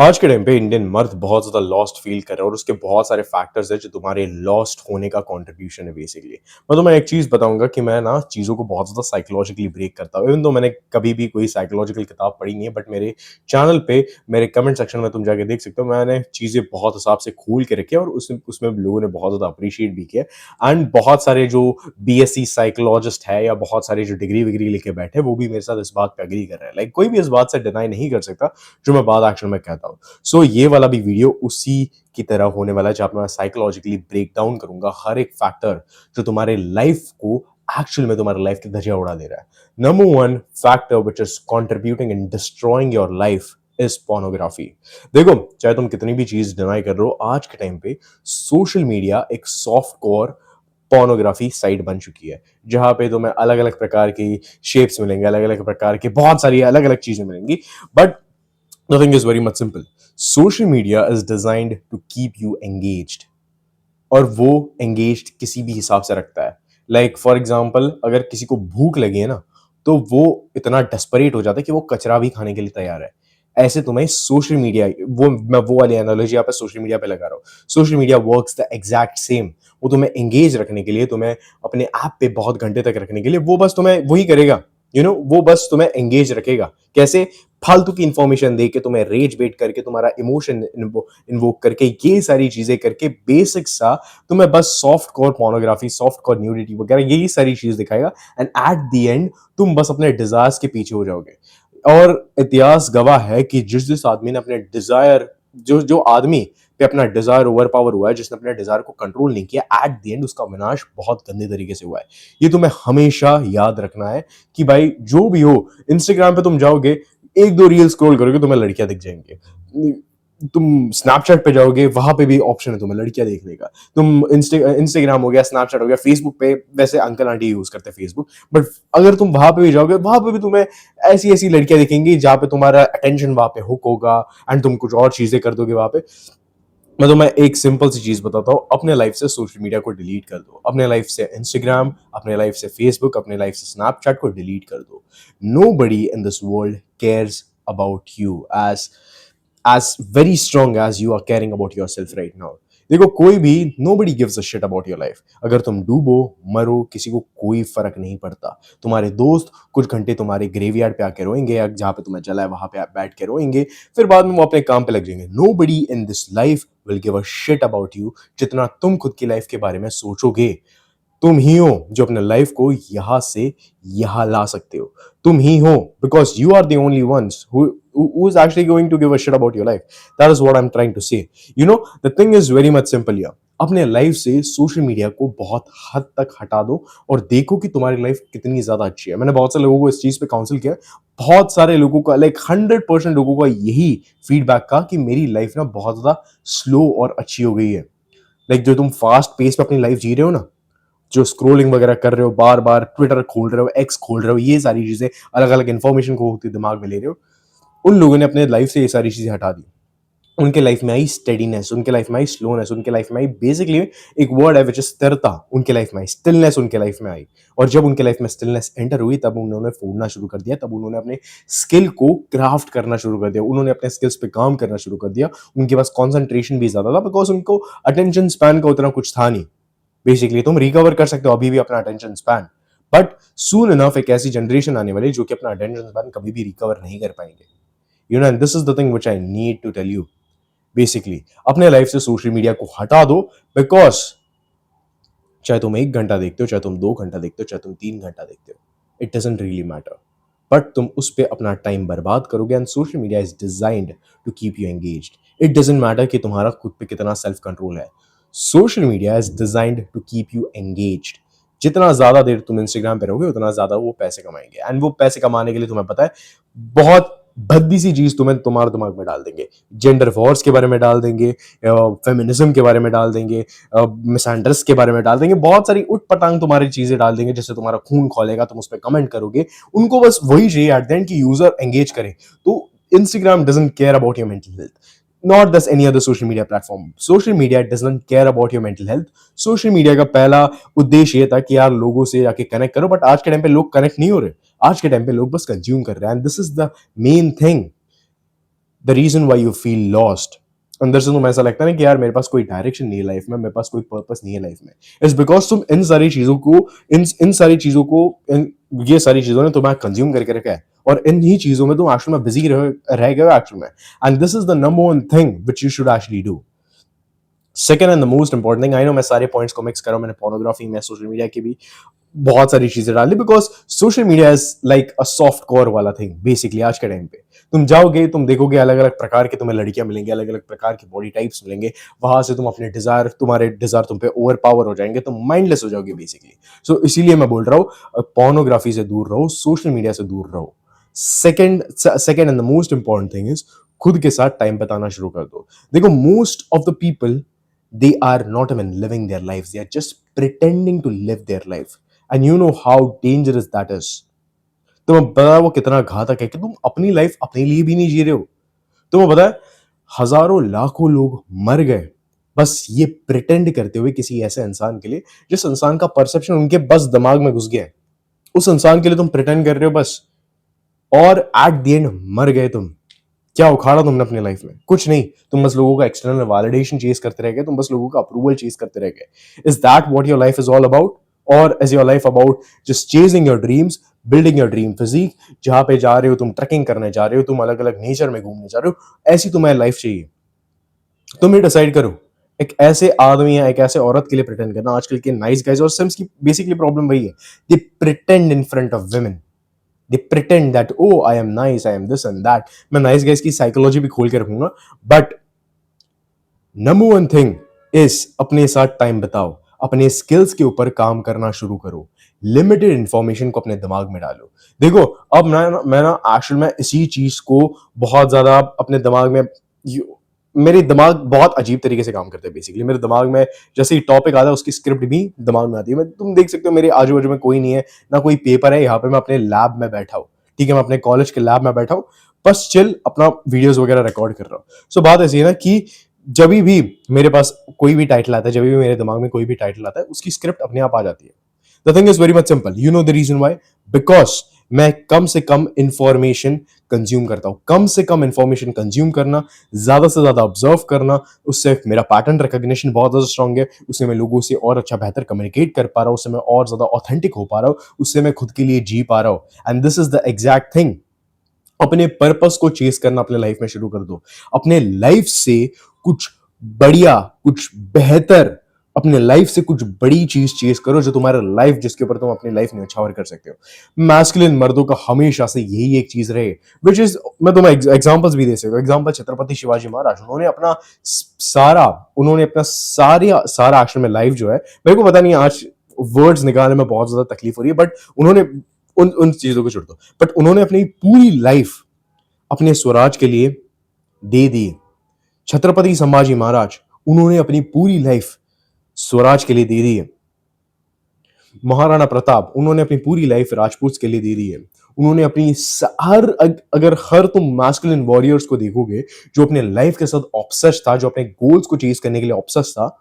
आज के टाइम पे इंडियन मर्द बहुत ज़्यादा लॉस्ट फ़ील कर रहे हैं और उसके बहुत सारे फैक्टर्स हैं जो तुम्हारे लॉस्ट होने का कंट्रीब्यूशन है बेसिकली। मैं तुम्हें एक चीज़ बताऊँगा कि मैं ना चीज़ों को बहुत ज़्यादा साइकोलॉजिकली ब्रेक करता हूँ। इवन दो मैंने कभी भी कोई साइकोलॉजिकल किताब पढ़ी नहीं है, बट मेरे चैनल पे मेरे कमेंट सेक्शन में तुम जाके देख सकते हो, मैंने चीज़ें बहुत हिसाब से खोल के रखी है और उसमें लोगों ने बहुत ज़्यादा अप्रिशिएट भी किया है। एंड बहुत सारे जो बीएससी साइकोलॉजिस्ट है या बहुत सारे जो डिग्री-विग्री लेके बैठे हैं, वो भी मेरे साथ इस बात पे एग्री कर रहे हैं। लाइक कोई भी इस बात से डिनाई नहीं कर सकता जो मैं बात एक्चुअल में कहता हूँ। सो ये वाला भी वीडियो उसी की तरह होने वाला है जहाँ पे मैं साइकोलॉजिकली ब्रेक डाउन करूंगा हर एक फैक्टर जो तुम्हारे लाइफ को एक्चुअल में तुम्हारे लाइफ की धज्जियां उड़ा दे रहा है। Number one factor which is contributing in destroying your life is pornography. देखो, चाहे तुम कितनी भी चीज डिनाई कर रहे हो, आज के टाइम पे सोशल मीडिया एक सॉफ्ट कोर पोर्नोग्राफी साइट बन चुकी है जहां पे तुम्हें अलग अलग प्रकार की शेप्स मिलेंगे, अलग अलग प्रकार के बहुत सारी अलग अलग चीजें मिलेंगी। But the thing is very much simple. Social media is designed to keep you engaged. और वो engaged किसी भी हिसाब से रखता है। लाइक फॉर एग्जाम्पल, अगर किसी को भूख लगी है ना, तो वो इतना डेस्परेट हो जाता है कि वो कचरा भी खाने के लिए तैयार है। ऐसे तुम्हें सोशल मीडिया, मैं वो वाली एनालॉजी यहाँ पे सोशल मीडिया पे लगा रहा हूँ। Social media works the exact same. वो तुम्हें एंगेज रखने के लिए, तुम्हें अपने ऐप पे बहुत घंटे तक रखने के लिए, वो बस तुम्हें वही करेगा। वो बस तुम्हें एंगेज रखेगा। कैसे? फालतू की इंफॉर्मेशन दे के, तुम्हें रेज बेट करके, तुम्हारा इमोशन इन्वोक करके, ये सारी चीजें करके बेसिक सा तुम्हें बस soft core pornography, soft core nudity वगैरह यही सारी चीज दिखाएगा। एंड एट द एंड तुम बस अपने डिजायर्स के पीछे हो जाओगे। और इतिहास गवाह है कि जिस जिस आदमी ने अपने डिजायर, जो जो आदमी पे अपना डिजायर ओवर पावर हुआ है, जिसने अपने डिजायर को कंट्रोल नहीं किया, एट द एंड उसका विनाश बहुत गंदे तरीके से हुआ है। ये तुम्हें हमेशा याद रखना है कि भाई जो भी हो, इंस्टाग्राम पे तुम जाओगे, एक दो रील स्क्रॉल करोगे, तुम्हें लड़कियां दिख जाएंगे। तुम स्नैपचैट पे जाओगे, वहां पे भी ऑप्शन है तुम्हें लड़कियां देखने का। तुम इंस्टाग्राम हो गया, स्नैपचैट हो गया, फेसबुक पे वैसे अंकल आंटी यूज करते हैं फेसबुक, बट अगर तुम वहां पे भी जाओगे, वहां पे भी तुम्हें ऐसी ऐसी लड़कियां दिखेंगी जहां पे तुम्हारा अटेंशन वहां पे हुक होगा एंड तुम कुछ और चीजें कर दोगे वहां पे। मैं एक सिंपल सी चीज बताता हूँ, अपने लाइफ से सोशल मीडिया को डिलीट कर दो। अपने लाइफ से इंस्टाग्राम, अपने लाइफ से फेसबुक, अपने लाइफ से स्नैपचैट को डिलीट कर दो। Nobody in this world cares about you as very strong as you are caring about yourself right now. देखो, कोई भी, nobody gives a shit about your life. अगर तुम डूबो मरो, किसी को कोई फर्क नहीं पड़ता। तुम्हारे दोस्त कुछ घंटे तुम्हारे ग्रेवयार्ड पे आके रोएंगे, या जहां पे तुम्हें जला है वहां पे आप बैठ के रोएंगे, फिर बाद में वो अपने काम पे लग जाएंगे। nobody in this life will give a shit about you जितना तुम खुद की लाइफ के बारे में सोचोगे। तुम ही हो जो अपने लाइफ को यहां से यहां ला सकते हो। तुम ही हो, because you are the only ones who is actually going to give a shit about your life. That is what I'm trying to say. The thing is very much simple here. अपने life से social media को बहुत हद तक हटा दो और देखो कि तुम्हारी लाइफ कितनी ज्यादा अच्छी है। मैंने बहुत सारे लोगों को इस चीज पे काउंसिल किया। बहुत सारे लोगों का, लाइक 100% लोगों का यही फीडबैक का कि मेरी लाइफ ना बहुत ज्यादा स्लो और अच्छी हो गई है। लाइक जो तुम फास्ट पेस पे अपनी लाइफ जी रहे हो ना, जो स्क्रोलिंग वगैरह कर रहे हो, बार बार ट्विटर खोल रहे हो, एक्स खोल रहे हो, ये सारी चीजें, अलग अलग इन्फॉर्मेशन को होती दिमाग में ले रहे हो, उन लोगों ने अपने लाइफ से ये सारी चीजें हटा दी। उनके लाइफ में आई स्टेडीनेस, उनके लाइफ में आई स्लोनेस, उनके लाइफ में आई बेसिकली एक वर्ड है विच इज स्थिरता। उनके लाइफ में आई स्टिलनेस, उनके लाइफ में आई। और जब उनके लाइफ में स्टिलनेस एंटर हुई, तब उन्होंने फोड़ना शुरू कर दिया, तब उन्होंने अपने स्किल को क्राफ्ट करना शुरू कर दिया, उन्होंने अपने स्किल्स पे काम करना शुरू कर दिया। उनके पास कॉन्सेंट्रेशन भी ज्यादा था, बिकॉज उनको अटेंशन स्पैन का उतना कुछ था नहीं। बेसिकली तुम रिकवर कर सकते हो अभी भी अपना attention span, but soon enough एक ऐसी जनरेशन आने वाली जो कि अपना अटेंशन स्पैन कभी भी रिकवर नहीं कर पाएंगे। And this is the thing which I need to tell you. Basically अपने लाइफ से सोशल मीडिया को हटा दो, बिकॉज चाहे तुम 1 घंटा देखते हो, चाहे तुम 2 घंटा देखते हो, चाहे तुम 3 घंटा देखते हो, it doesn't really matter. But तुम उस पर अपना टाइम बर्बाद करोगे। And social media is designed to keep you engaged. It doesn't matter कि तुम्हारा खुद पे कितना सेल्फ कंट्रोल है। Social media is designed to keep you engaged. जितना ज्यादा देर तुम इंस्टाग्राम पे रहोगे, उतना ज्यादा वो पैसे कमाएंगे। एंड वो पैसे कमाने के लिए तुम्हें पता है, बहुत भद्दी सी चीज तुम्हारे दिमाग में डाल देंगे। जेंडर वॉर्स के बारे में डाल देंगे, फेमिनिज्म के बारे में डाल देंगे, मिसएंडर्स के बारे में डाल देंगे, बहुत सारी उठ पटांग तुम्हारी चीजें डाल देंगे, जिससे तुम्हारा खून खोलेगा। तुम उस पर कमेंट करोगे, उनको बस वही चाहिए एट द एंड कि यूजर एंगेज करे। तो Instagram doesn't care about your mental health, not thus any other social media platform. Social media doesn't care about your mental health. Social media का पहला उद्देश्य ये था कि यार लोगों से जाके कनेक्ट करो, बट आज के टाइम पे लोग कनेक्ट नहीं हो रहे। आज के टाइम पे लोग बस कंज्यूम कर रहे हैं, and this is the main thing. The reason why you feel lost, अंदर से तुम्हें ऐसा लगता है ना कि यार मेरे पास कोई डायरेक्शन नहीं है लाइफ में, मेरे पास कोई पर्पस नहीं है लाइफ में, इट्स बिकॉज तुम इन सारी चीजों को इन सारी चीजों को ये सारी चीजों ने तुम्हें कंज्यूम करके रखा है, और इन ही चीजों में तुम एक्चुअल में बिजी रह गए हो एक्चुअल में, and this is the number one thing which you should actually do. Second and the most important thing, I know मैं सारे पॉइंट्स को मिक्स कर रहा हूं, मैंने पोर्नोग्राफी में सोशल मीडिया की भी बहुत सारी चीजें डाली, because social media is like a soft core वाला थिंग बेसिकली. आज के टाइम पे तुम जाओगे, तुम देखोगे अलग अलग प्रकार के तुम्हें लड़कियां मिलेंगी, अलग अलग प्रकार की बॉडी टाइप्स मिलेंगे, वहां से तुम अपने डिजायर, तुम्हारे डिजायर तुम पे ओवर पावर हो जाएंगे, तुम माइंडलेस हो जाओगे बेसिकली. सो इसीलिए मैं बोल रहा हूँ पोर्नोग्राफी से दूर रहो, सोशल मीडिया से दूर रहो. Second and the most important thing is खुद के साथ टाइम बताना शुरू कर दो. देखो, most of the people, they are not even living their lives, they are just pretending to live their life, and you know how dangerous that is. तुम्हें पता है वो कितना घातक है कि तुम अपनी लाइफ अपने लिए भी नहीं जी रहे हो. तुम्हें पता है हजारों लाखों लोग मर गए बस ये प्रिटेंड करते हुए किसी ऐसे इंसान के लिए जिस इंसान का परसेप्शन उनके बस दिमाग में घुस गया है. उस इंसान के लिए तुम प्रिटेंड कर रहे हो बस, और एट द एंड मर गए तुम. क्या उखाड़ा तुमने अपनी लाइफ में? कुछ नहीं. तुम बस लोगों का एक्सटर्नल वैलिडेशन चेज करते रह गए, तुम बस लोगों का अप्रूवल चेज करते रह गए. Is that what your life is all about, और is your life about just chasing your dreams, building your dream physique, जहां पे जा रहे हो तुम ट्रैकिंग करने जा रहे हो, तुम अलग अलग नेचर में घूमने जा रहे हो, ऐसी तुम्हें लाइफ चाहिए? तुम ही डिसाइड करो. एक ऐसे आदमी या एक ऐसे औरत के लिए प्रिटेंड करना, आजकल के नाइस गाइज और सिम्स की बेसिकली प्रॉब्लम वही है. They pretend in front of women, they pretend that oh I am nice, I am this and that. मैं नाइस गाइस की साइकोलॉजी भी खोल के रखूंगा, but number one thing is अपने साथ टाइम बताओ, अपने स्किल्स के ऊपर काम करना शुरू करो, लिमिटेड इंफॉर्मेशन को अपने दिमाग में डालो. देखो, अब मैं ना एक्चुअल में इसी चीज को बहुत ज्यादा अपने दिमाग में, मेरे दिमाग बहुत अजीब तरीके से काम करते हैं बेसिकली. मेरे दिमाग में जैसे ही टॉपिक आता है उसकी स्क्रिप्ट भी दिमाग में आती है. तुम देख सकते हो मेरे आजू बाजू में कोई नहीं है, ना कोई पेपर है, यहाँ पे मैं अपने लैब में बैठा हूँ. ठीक है, मैं अपने कॉलेज के लैब में बैठा हूँ, बस चिल अपना वीडियोस वगैरह रिकॉर्ड कर रहा हूँ. सो बात ऐसी है ना कि जब भी मेरे पास कोई भी टाइटल आता है, जब भी मेरे दिमाग में कोई भी टाइटल आता है, उसकी स्क्रिप्ट अपने आप आ जाती है. The thing is very much simple. You know the reason why? Because मैं कम से कम इंफॉर्मेशन कंज्यूम करता हूं. कम से कम इंफॉर्मेशन कंज्यूम करना, ज्यादा से ज्यादा ऑब्जर्व करना, उससे मेरा पैटर्न रिकॉग्निशन बहुत ज्यादा स्ट्रांग है. उससे मैं लोगों से और अच्छा बेहतर कम्युनिकेट कर पा रहा हूं, उससे मैं और ज्यादा ऑथेंटिक हो पा रहा हूं, उससे मैं खुद के लिए जी पा रहा हूं. And this is the exact thing. अपने पर्पस को चेस करना अपने लाइफ में शुरू कर दो. अपने लाइफ से कुछ बढ़िया, कुछ बेहतर, अपने लाइफ से कुछ बड़ी चीज चेस करो जो तुम्हारा लाइफ, जिसके ऊपर तुम अपनी लाइफ न्यौछावर कर सकते हो. मैस्कुलिन मर्दों का हमेशा से यही एक चीज रहे, विच इज, मैं तुम्हें एग्जांपल्स भी दे सकता हूं. एग्जांपल छत्रपति शिवाजी महाराज. उन्होंने अपना सारा एक्शन में लाइफ जो है, मेरे को पता नहीं आज वर्ड्स निकालने में बहुत ज्यादा तकलीफ हो रही है, बट उन्होंने उन उन चीजों को छोड़ दो, बट उन्होंने अपनी पूरी लाइफ अपने स्वराज के लिए दे दी. छत्रपति संभाजी महाराज, उन्होंने अपनी पूरी लाइफ स्वराज के लिए दे दी है. महाराणा प्रताप, उन्होंने अपनी पूरी लाइफ राजपूत के लिए दे दी है. उन्होंने अपनी हर तुम मैस्कुलिन वॉरियर्स को देखोगे जो अपने लाइफ के साथ ऑब्सेस्ड था, जो अपने गोल्स को चेज करने के लिए ऑब्सेस्ड था,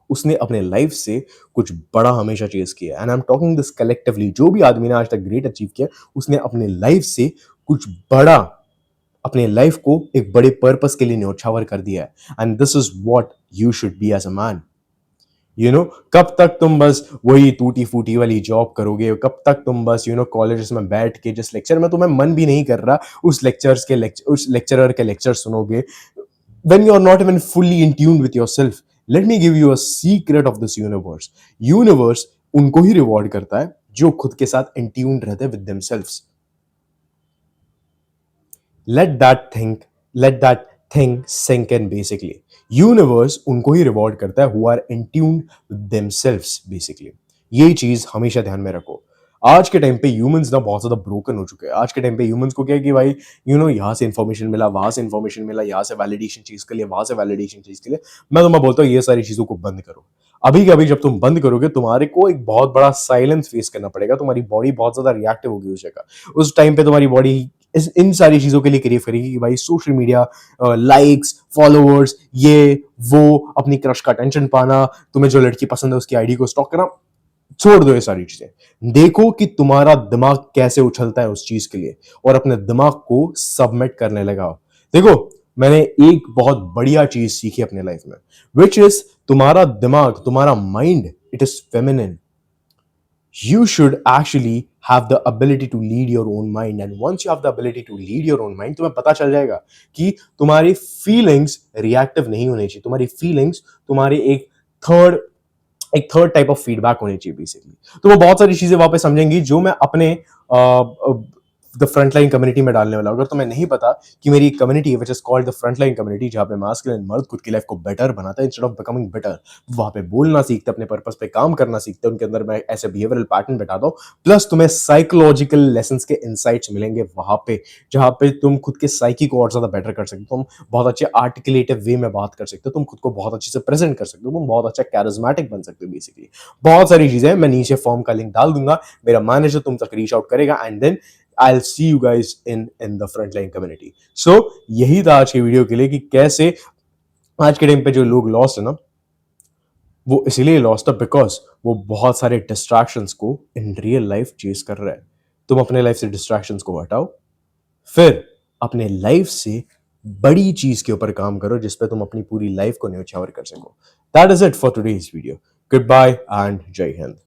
उसने अपने लाइफ से कुछ बड़ा हमेशा चेज किया. And I am talking this collectively. जो भी आदमी ने आज तक ग्रेट अचीव किया, उसने अपने लाइफ से कुछ बड़ा, अपने लाइफ को एक बड़े पर्पस के लिए न्यौछावर कर दिया है. And this is what you should be as a man. You know, कब तक तुम बस वही टूटी फूटी वाली जॉब करोगे? कब तक तुम बस कॉलेजेस में बैठ के जिस लेक्चर में तुम्हें मन भी नहीं कर रहा उस लेक्चरर के लेक्चर सुनोगे, when you're not even fully in tune with yourself? Let me give you a secret of this universe. Universe उनको ही रिवॉर्ड करता है जो खुद के साथ in tune रहते हैं with themselves. Let that thing sink in basically. Universe उनको ही रिवॉर्ड करता है who are in tune with themselves basically. ये चीज हमेशा ध्यान में रखो. आज के टाइम पे ह्यूमंस ना बहुत ज्यादा ब्रोकन हो चुके हैं. आज के टाइम पे ह्यूमंस को क्या है कि भाई यहाँ से इंफॉर्मेशन मिला, वहां से इंफॉर्मेशन मिला, यहाँ से वैलिडेशन चीज के लिए, वहां से वैलिडेशन चीज के लिए. मैं तुम्हें बोलता हूँ ये सारी चीजों को बंद करो. अभी के अभी जब तुम बंद करोगे, तुम्हारे को एक बहुत बड़ा साइलेंस फेस करना पड़ेगा. तुम्हारी बॉडी बहुत ज्यादा रिएक्टिव होगी उस जगह. उस टाइम पे तुम्हारी बॉडी इन सारी चीजों के लिए क्रेव करेगी कि भाई सोशल मीडिया, लाइक्स, फॉलोअर्स, ये वो, अपनी क्रश का अटेंशन पाना, तुम्हें जो लड़की पसंद है उसकी आईडी को स्टॉक करना. छोड़ दो ये सारी चीजें. देखो कि तुम्हारा दिमाग कैसे उछलता है उस चीज के लिए, और अपने दिमाग को सबमिट करने लगाओ. देखो, मैंने एक बहुत बढ़िया चीज सीखी अपने लाइफ में, विच इज तुम्हारा दिमाग, तुम्हारा mind, it is feminine. You should actually have the ability to lead your own mind, and once you have the ability to lead your own mind, तुम्हें पता चल जाएगा कि तुम्हारी फीलिंग्स रिएक्टिव नहीं होनी चाहिए. तुम्हारी फीलिंग्स तुम्हारे एक थर्ड टाइप ऑफ फीडबैक होनी चाहिए बेसिकली. तो वो बहुत सारी चीजें वहां पे समझेंगी जो मैं अपने द फ्रंटलाइन कम्युनिटी में डालने वाला हूं. अगर तुम्हें नहीं पता कि मेरी community which is called the frontline community, जहां पे मास्कुलिन मर्द खुद की लाइफ को बेटर बनाता है इंस्टेड ऑफ बिकमिंग बेटर, वहां पे बोलना सीखते, अपने पर्पस पे काम करना सीखते, उनके अंदर मैं ऐसे बिहेवियरल पैटर्न बैठाता हूं. प्लस तुम्हें साइकोलॉजिकल लेसन्स के इनसाइट्स मिलेंगे वहां पे, जहां पे तुम खुद के साइकी को और ज्यादा बेटर कर सकते हो. तुम बहुत अच्छे आर्टिकुलेटिव वे में बात कर सकते हो, तुम खुद को बहुत अच्छे से प्रेजेंट कर सकते हो, तुम बहुत अच्छा कैरिज्मेटिक बन सकते हो. बेसिकली बहुत सारी चीजें मैं नीचे फॉर्म का लिंक डाल दूंगा, मेरा मैनेजर तुम तक रीच आउट करेगा, and then I'll see you guys in the frontline community. So यही था आज की वीडियो के लिए कि कैसे आज के टाइम पे जो लोग लॉस्ट है ना, वो इसीलिए लॉस्ट है बिकॉज वो बहुत सारे डिस्ट्रैक्शंस को इन रियल लाइफ चेस कर रहे हैं. तुम अपने लाइफ से डिस्ट्रैक्शंस को हटाओ, फिर अपने लाइफ से बड़ी चीज के ऊपर काम करो जिसपे तुम अपनी पूरी लाइफ को न्योछावर कर सको. That is it for today's video. Good bye and जय हिंद.